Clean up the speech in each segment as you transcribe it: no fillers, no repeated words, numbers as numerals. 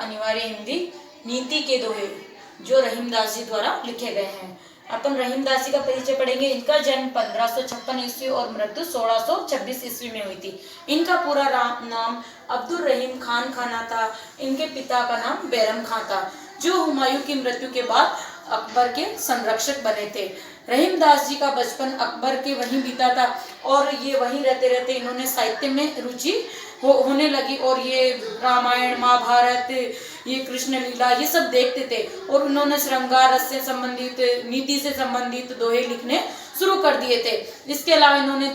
अनिवार्य हिंदी नीति के दोहे जो रहीमदास जी द्वारा लिखे गए हैं। अपन रहीमदास जी का परिचय पढ़ेंगे। इनका जन्म 1556 ईस्वी और मृत्यु 1626 ईस्वी में हुई थी। इनका पूरा नाम अब्दुल रहीम खान खाना था। इनके पिता का नाम बैरम खां था, जो हुमायूं की मृत्यु के बाद अकबर के संरक्षक बने थे। रहीमदास जी का बचपन अकबर के वहीं बीता था और ये वहीं रहते रहते इन्होंने साहित्य में रुचि होने लगी और ये रामायण महाभारत, ये कृष्ण लीला, ये सब देखते थे और उन्होंने श्रृंगार रस से संबंधित, नीति से संबंधित दोहे लिखने शुरू कर दिए थे। इसके अलावा इन्होंने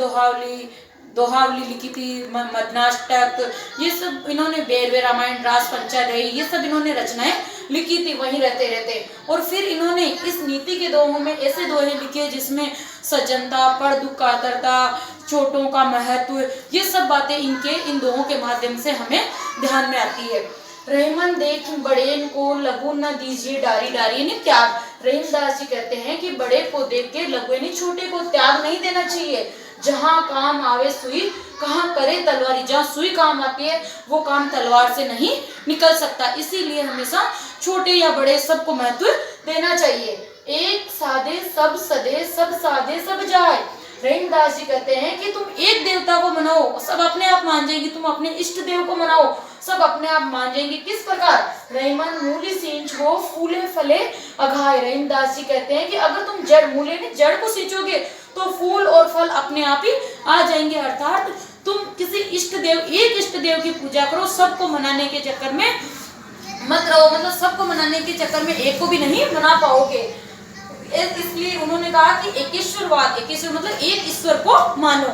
दोहावली लिखी थी, मदनाष्टक, ये सब इन्होंने बेरवे रामायण, रास पंचाध्यायी, ये सब इन्होंने रचनाएं लिखी थी वहीं रहते रहते। और फिर इन्होंने इस नीति के दोहों में ऐसे दोहे लिखे जिसमें सज्जनता, पर दुख कातरता, छोटों का महत्व, ये सब बातें इनके इन दोहों के माध्यम से हमें ध्यान में आती है। रहीमन देख बड़ेन को लघु न दीजिए डारी डारी, यानी त्याग। रहीमदास जी कहते हैं कि बड़े को देख के लघु यानी छोटे को त्याग नहीं देना चाहिए। जहाँ काम आवे सुई, कहाँ करे तलवारी। जहाँ सुई काम आती है वो काम तलवार से नहीं निकल सकता। इसीलिए हमेशा छोटे या बड़े सबको महत्व देना चाहिए। एक साधे सब सदे, सब साधे सब जाए। रहीमदास जी कहते हैं कि तुम एक देवता को मनाओ, सब अपने आप मान जाएंगे। तुम अपने इष्ट देव को मनाओ, सब अपने आप मान जाएंगे। किस प्रकार? रहीमन मूली सींच हो, फूले फले अघाय। रहीमदास जी कहते हैं कि अगर तुम जड़ को सींचोगे तो फूल और फल अपने आप ही आ जाएंगे। अर्थात तुम किसी एक इष्ट देव की पूजा करो, सबको मनाने के चक्कर में मत रहो। मतलब सबको मनाने के चक्कर में एक को भी नहीं मना पाओगे। इसलिए उन्होंने कहा कि एकेश्वरवाद, एकेश्वर मतलब एक ईश्वर को मानो।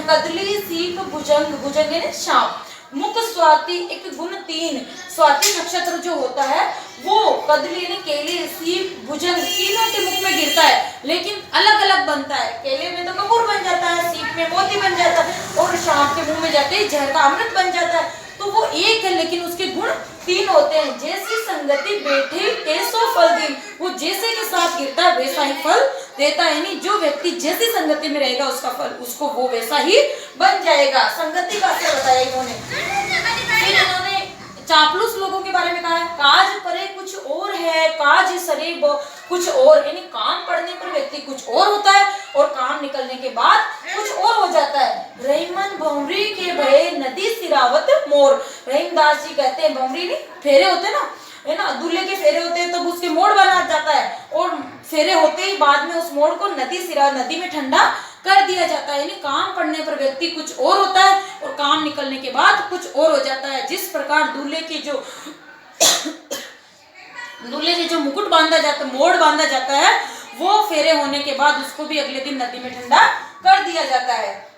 कदली सीप भुजंग, भुजंग यानी सांप। मुख स्वाति, एक गुण 3। स्वाति नक्षत्र जो होता है वो कदली यानी केले, सीप, भुजंग तीनों के मुख में गिरता है, लेकिन अलग अलग बनता है। केले में तो कपूर बन जाता है, सीप में मोती बन जाता है और सांप के मुंह में जाते ही जहर का अमृत बन जाता है। तो वो एक है लेकिन उसके गुण 3 होते हैं। जैसी संगति बैठे कैसो फल दिन, वो जैसे के साथ गिरता है वैसा ही फल देता है। यानी जो व्यक्ति जैसी संगति में रहेगा उसका फल उसको वो वैसा ही बन जाएगा। संगति का असर बताया इन्होंने। फिर इन्होंने चापलूस लोगों के बारे में कहा है, काज परे कुछ और है, काज सरे कुछ और। यानी काम पड़ने पर व्यक्ति कुछ और होता है और काम निकलने के बाद कुछ और हो जाता है। रहीमन भंवरी के भय नदी सिरावत मोर। रहीमदास जी कहते हैं भंवरी नहीं, फेरे होते ना, है ना, दूल्हे के फेरे होते हैं तब उसके मोड़ बना जाता है और फेरे होते ही बाद में उस मोड़ को नदी में ठंडा कर दिया जाता है। यानी काम पड़ने पर व्यक्ति कुछ और होता है और काम निकलने के बाद कुछ और हो जाता है। जिस प्रकार दूल्हे के जो मुकुट बांधा जाता है, मोड़ बांधा जाता है, वो फेरे होने के बाद उसको भी अगले दिन नदी में ठंडा कर दिया जाता है।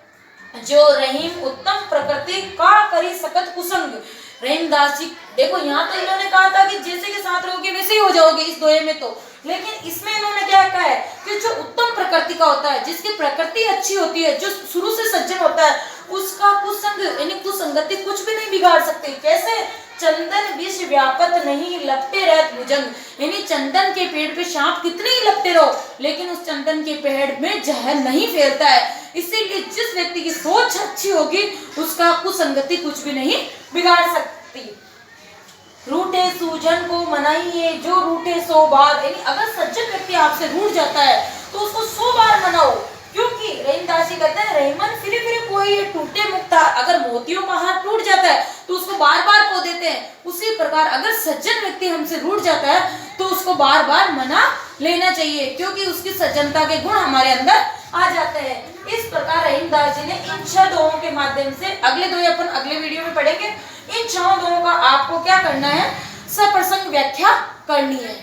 जो रहीम उत्तम प्रकृति का करी सकत कुसंग। रहीमदास जी देखो, यहाँ तो इन्होंने कहा था कि जैसे के साथ रहोगे वैसे ही हो जाओगे इस दोहे में, तो लेकिन इसमें इन्होंने क्या कहा है कि जो उत्तम प्रकृति का होता है, जिसकी प्रकृति अच्छी होती है, जो शुरू से सज्जन होता है, उसका कुसंग यानी कुसंगति कुछ भी नहीं बिगाड़ सकते। कैसे? चंदन विष व्यापत नहीं, लपटे रहत भुजंग। यानी चंदन के पेड़ पे सांप कितने ही लपटे रहो लेकिन उस चंदन के पेड़ में जहर नहीं फैलता है। इसीलिए जिस व्यक्ति की सोच अच्छी होगी उसका कुसंगति कुछ भी नहीं बिगाड़ सकती। रूठे सूजन को मनाइए, जो रूठे 100 बार। यानी अगर सज्जन व्यक्ति आपसे रूठ जाता है तो उसको 100 बार मनाओ, क्योंकि रहीमदास जी कहते हैं रहीमन फिर कोई टूटे मुक्ता। अगर मोतियों का हाथ टूट जाता है तो उसको बार बार खो देते हैं, उसी प्रकार अगर सज्जन व्यक्ति हमसे रूठ जाता है तो उसको बार बार मना लेना चाहिए, क्योंकि उसकी सज्जनता के गुण हमारे अंदर आ जाते हैं। इस प्रकार रहीमदास जी ने इन 6 दोहों के माध्यम से, अगले दोहे अपन अगले वीडियो में पढ़ेंगे, इन 6 दोहों का आपको क्या करना है, सप्रसंग व्याख्या करनी है।